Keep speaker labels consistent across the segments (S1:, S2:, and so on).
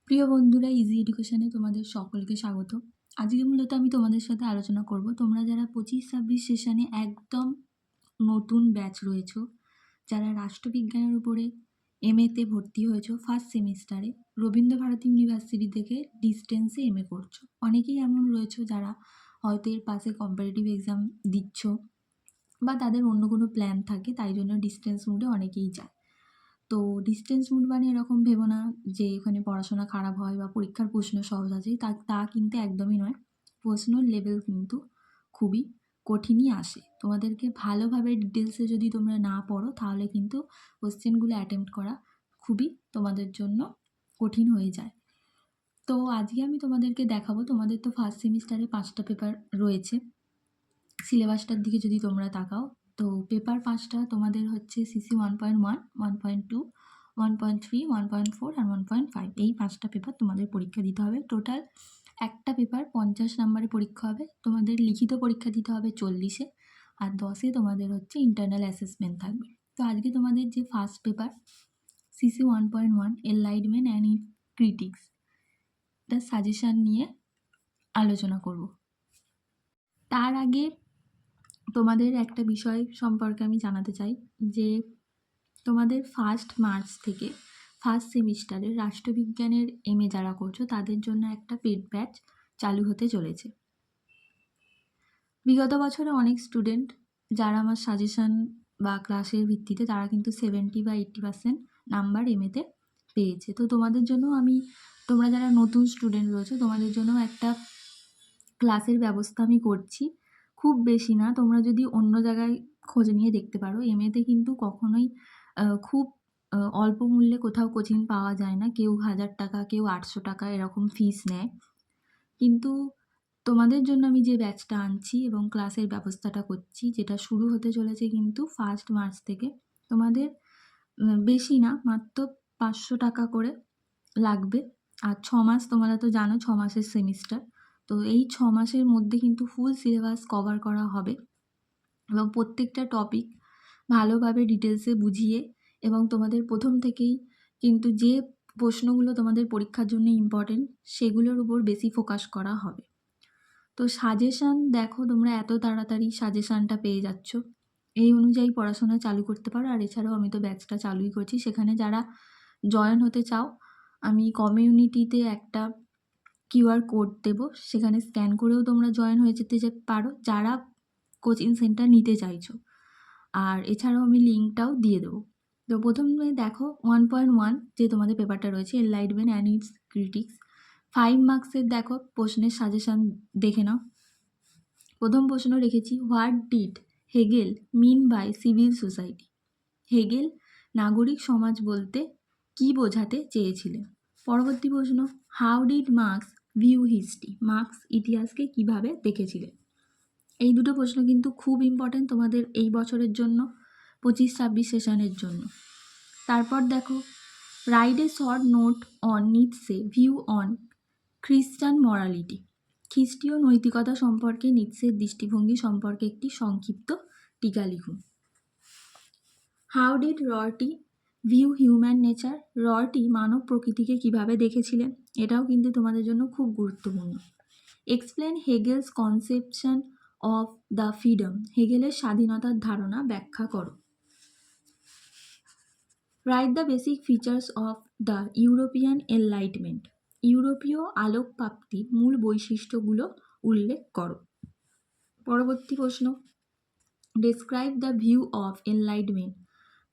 S1: প্রিয় বন্ধুরা, ইজি এডুকেশনে তোমাদের সকলকে স্বাগত। আজকে মূলত আমি তোমাদের সাথে আলোচনা করব, তোমরা যারা 25-26 সেশনে একদম নতুন ব্যাচ রয়েছো, যারা রাষ্ট্রবিজ্ঞানের উপরে এমএতে ভর্তি হয়েছো ফার্স্ট সেমিস্টারে, রবীন্দ্রভারতী ইউনিভার্সিটি থেকে ডিস্টেন্সে এমএ করছো। অনেকেই এমন রয়েছো যারা হয়তো এর পাশে কম্পারেটিভ এক্সাম দিচ্ছ বা তাদের অন্য কোনো প্ল্যান থাকে, তাই জন্য ডিস্টেন্স মোডে অনেকেই যায়। তো ডিস্টেন্স মোড মানে এরকম ভেবো না যে এখানে পড়াশোনা খারাপ হয় বা পরীক্ষার প্রশ্ন সহজ আছে, তা কিন্তু একদমই নয়। প্রশ্নর লেভেল কিন্তু খুবই কঠিনই আসে। তোমাদেরকে ভালোভাবে ডিটেলসে যদি তোমরা না পড়ো, তাহলে কিন্তু কোশ্চেনগুলো অ্যাটেম্প্ট করা খুবই তোমাদের জন্য কঠিন হয়ে যায়। তো আজকে আমি তোমাদেরকে দেখাবো, তোমাদের তো ফার্স্ট সেমিস্টারে 5টা পেপার রয়েছে। সিলেবাসটার দিকে যদি তোমরা তাকাও, তো পেপার 5টা তোমাদের হচ্ছে সিসি 1.1, 1.2, 1.3, 1.4 আর 1.5। এই 5টা পেপার তোমাদের পরীক্ষা দিতে হবে। টোটাল একটা পেপার 50 নম্বরে পরীক্ষা হবে। তোমাদের লিখিত পরীক্ষা দিতে হবে 40-এ, আর 10-এ তোমাদের হচ্ছে ইন্টারনাল অ্যাসেসমেন্ট থাকবে। তো আজকে তোমাদের যে first paper CC 1.1 enlightenment and critics, তার সাজেশান নিয়ে আলোচনা করব। তার আগে তোমাদের একটা বিষয় সম্পর্কে আমি জানাতে চাই যে তোমাদের 1 মার্চ থেকে ফার্স্ট সেমিস্টারের রাষ্ট্রবিজ্ঞানের এমএ যারা করছো, তাদের জন্য একটা পেড ব্যাচ চালু হতে চলেছে। বিগত বছরে অনেক স্টুডেন্ট যারা আমার সাজেশান বা ক্লাসের ভিত্তিতে, তারা কিন্তু 70 বা 80% নাম্বার এমএতে পেয়েছে। তো তোমাদের জন্য তোমরা যারা নতুন স্টুডেন্ট রয়েছে, তোমাদের জন্য একটা ক্লাসের ব্যবস্থা আমি করছি। খুব বেশি না, তোমরা যদি অন্য জায়গায় খোঁজ নিয়ে দেখতে পারো। এমএতে কিন্তু কখনোই খুব অল্প মূল্যে কোথাও কোচিং পাওয়া যায় না। কেউ 1000 টাকা, কেউ 800 টাকা এরকম ফিস নেয়। কিন্তু তোমাদের জন্য আমি যে ব্যাচটা আনছি এবং ক্লাসের ব্যবস্থাটা করছি, যেটা শুরু হতে চলেছে কিন্তু 1 মার্চ থেকে, তোমাদের বেশি না, মাত্র 500 টাকা করে লাগবে। আর 6 মাস, তোমরা তো জানো 6 মাসের সেমিস্টার। তো এই 6 মাসের মধ্যে কিন্তু ফুল সিলেবাস কভার করা হবে এবং প্রত্যেকটা টপিক ভালোভাবে ডিটেলসে বুঝিয়ে, এবং তোমাদের প্রথম থেকেই কিন্তু যে প্রশ্নগুলো তোমাদের পরীক্ষার জন্য ইম্পর্টেন্ট, সেগুলোর উপর বেশি ফোকাস করা হবে। তো সাজেশান দেখো, তোমরা এত তাড়াতাড়ি সাজেশানটা পেয়ে যাচ্ছ, এই অনুযায়ী পড়াশোনা চালু করতে পারো। আর এছাড়াও আমি তো ব্যাচটা চালুই করছি। সেখানে যারা জয়েন হতে চাও, আমি কমিউনিটিতে একটা কিউআর কোড দেবো, সেখানে স্ক্যান করেও তোমরা জয়েন হয়ে যেতে পারো যারা কোচিং সেন্টার নিতে চাইছো। আর এছাড়াও আমি লিঙ্কটাও দিয়ে দেবো। তো প্রথমে দেখো 1.1 যে তোমাদের পেপারটা রয়েছে, এনলাইটমেন্ট অ্যান্ড ইটস ক্রিটিক্স, 5 মার্কসের দেখো প্রশ্নের সাজেশান দেখে নাও। প্রথম প্রশ্ন রেখেছি, what did Hegel mean by civil society? Hegel নাগরিক সমাজ বলতে কী বোঝাতে চেয়েছিলেন? পরবর্তী প্রশ্ন, how did Marx view history? Marx ইতিহাসকে কিভাবে দেখেছিলেন? এই দুটো প্রশ্ন কিন্তু খুব ইম্পর্ট্যান্ট তোমাদের এই বছরের জন্য, 25-26 সেশনের জন্য। তারপর দেখো, write a short note on নিটসে view on খ্রিস্টান মরালিটি। খ্রিস্টীয় নৈতিকতা সম্পর্কে নিটসের দৃষ্টিভঙ্গি সম্পর্কে একটি সংক্ষিপ্ত টিকা লিখুন। How did Rorty view human nature? Rorty মানব প্রকৃতিকে কিভাবে দেখেছিলেন? এটাও কিন্তু তোমাদের জন্য খুব গুরুত্বপূর্ণ। Explain Hegel's conception of the freedom. হেগেলের স্বাধীনতার ধারণা ব্যাখ্যা করো। Write the basic features of the European enlightenment. ইউরোপীয় আলোকপ্রাপ্তির মূল বৈশিষ্ট্যগুলো উল্লেখ করো। পরবর্তী প্রশ্ন, describe the view of enlightenment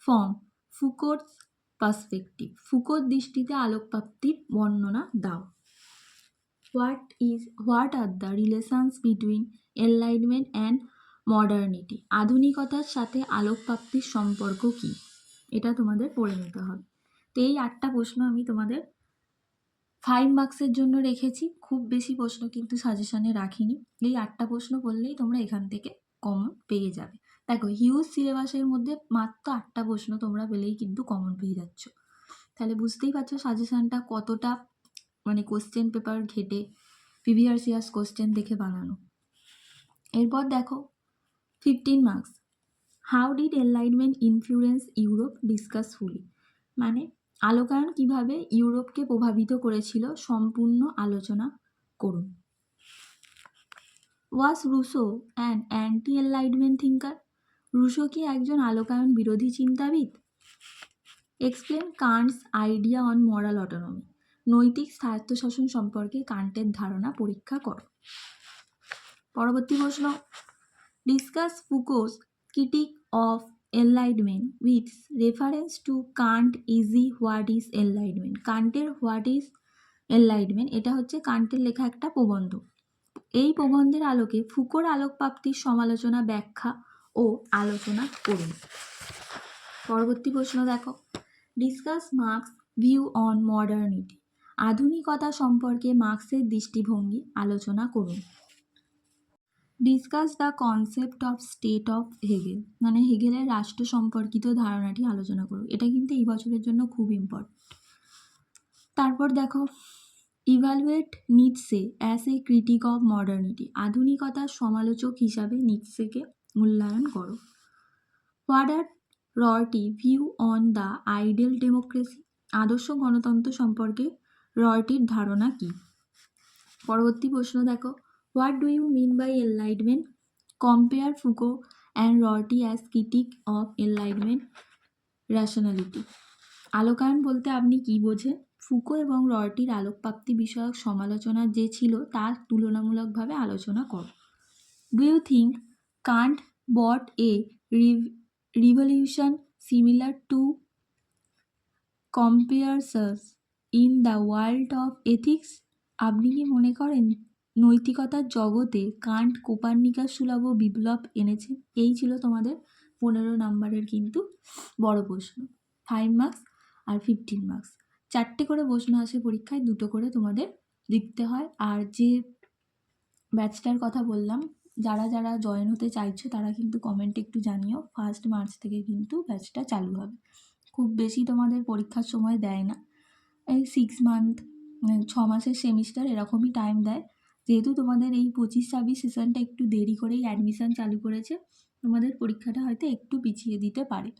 S1: from Foucault's perspective. ফুকোর দৃষ্টিতে আলোকপ্রাপ্তির বর্ণনা দাও। What are the relations between enlightenment and modernity? আধুনিকতার সাথে আলোকপ্রাপ্তির সম্পর্ক কী? এটা তোমাদের পড়ে নিতে হবে। তো এই 8টা প্রশ্ন আমি তোমাদের 5 মার্কসের জন্য রেখেছি। খুব বেশি প্রশ্ন কিন্তু সাজেশনে রাখিনি। এই 8টা প্রশ্ন করলেই তোমরা এখান থেকে কমন পেয়ে যাবে। দেখো, হিউজ সিলেবাসের মধ্যে মাত্র 8টা প্রশ্ন তোমরা পেলেই কিন্তু কমন পেয়ে যাচ্ছ। তাহলে বুঝতেই পারছো সাজেশনটা কতটা কোশ্চেন পেপার ঘেটে প্রিভিয়াস ইয়ার্স কোশ্চেন দেখে বানানো। এরপর দেখো 15 marks, how did enlightenment influence Europe discuss fully? আলোকায়ন কিভাবে ইউরোপকে প্রভাবিত করেছিল সম্পূর্ণ আলোচনা করুন। Was Rousseau an anti enlightenment thinker? Rousseau কি একজন আলোকায়ন বিরোধী চিন্তাবিদ? Explain Kant's idea on moral autonomy. নৈতিক স্বায়ত্তশাসন সম্পর্কে কান্টের ধারণা পরীক্ষা করো। পরবর্তী প্রশ্ন, discuss Foucault's critique of enlightenment with reference to Kant is what is enlightenment. কান্টের what is enlightenment এটা হচ্ছে কান্টের লেখা একটা প্রবন্ধ। এই প্রবন্ধের আলোকে ফুকোর আলোকপ্রাপ্তির সমালোচনা, ব্যাখ্যা ও আলোচনা করুন। পরবর্তী প্রশ্ন দেখো, discuss Marx view on modernity. আধুনিকতা সম্পর্কে মার্কসের দৃষ্টিভঙ্গি আলোচনা করুন। Discuss the concept of state of Hegel, মানে হেগেলের রাষ্ট্র সম্পর্কিত ধারণাটি আলোচনা করুন। এটা কিন্তু এই বছরের জন্য খুব ইম্পর্টেন্ট। তারপর দেখো, evaluate Nietzsche as a critique of modernity. আধুনিকতার সমালোচক হিসাবে নিটসেকে মূল্যায়ন করো। What are Rorty view on the ideal democracy. আদর্শ গণতন্ত্র সম্পর্কে রয়টির ধারণা কী? পরবর্তী প্রশ্ন দেখো, what do you mean by enlightenment? Compare Foucault and Rorty as critique of enlightenment rationality. আলোকায়ন বলতে আপনি কী বোঝেন? ফুকো এবং রয়টির আলোকপ্রাপ্তি বিষয়ক সমালোচনা যে ছিল তার তুলনামূলকভাবে আলোচনা করো। Do you think Kant brought a revolution similar to Copernicus in the world of ethics? আপনি কি মনে করেন নৈতিকতার জগতে কান্ট কোপার্নিকাস সুলভ বিপ্লব এনেছে? এই ছিল তোমাদের 15 নম্বরের কিন্তু বড় প্রশ্ন। 5 মার্কস আর 15 মার্কস, 4টে করে প্রশ্ন আসে পরীক্ষায়, 2টো করে তোমাদের লিখতে হয়। আর যে ব্যাচটার কথা বললাম, যারা যারা জয়েন হতে চাইছো তারা কিন্তু কমেন্টে একটু জানিও। 1 মার্চ থেকে কিন্তু ব্যাচটা চালু হবে। খুব বেশি তোমাদের পরীক্ষার সময় দেয় না, এই 6 মান্থ 6 মাসের সেমিস্টার এরকমই টাইম দেয়। যেহেতু তোমাদের এই 25-26 সেশনটা একটু দেরি করেই অ্যাডমিশান চালু করেছে, তোমাদের পরীক্ষাটা হয়তো একটু পিছিয়ে দিতে পারে।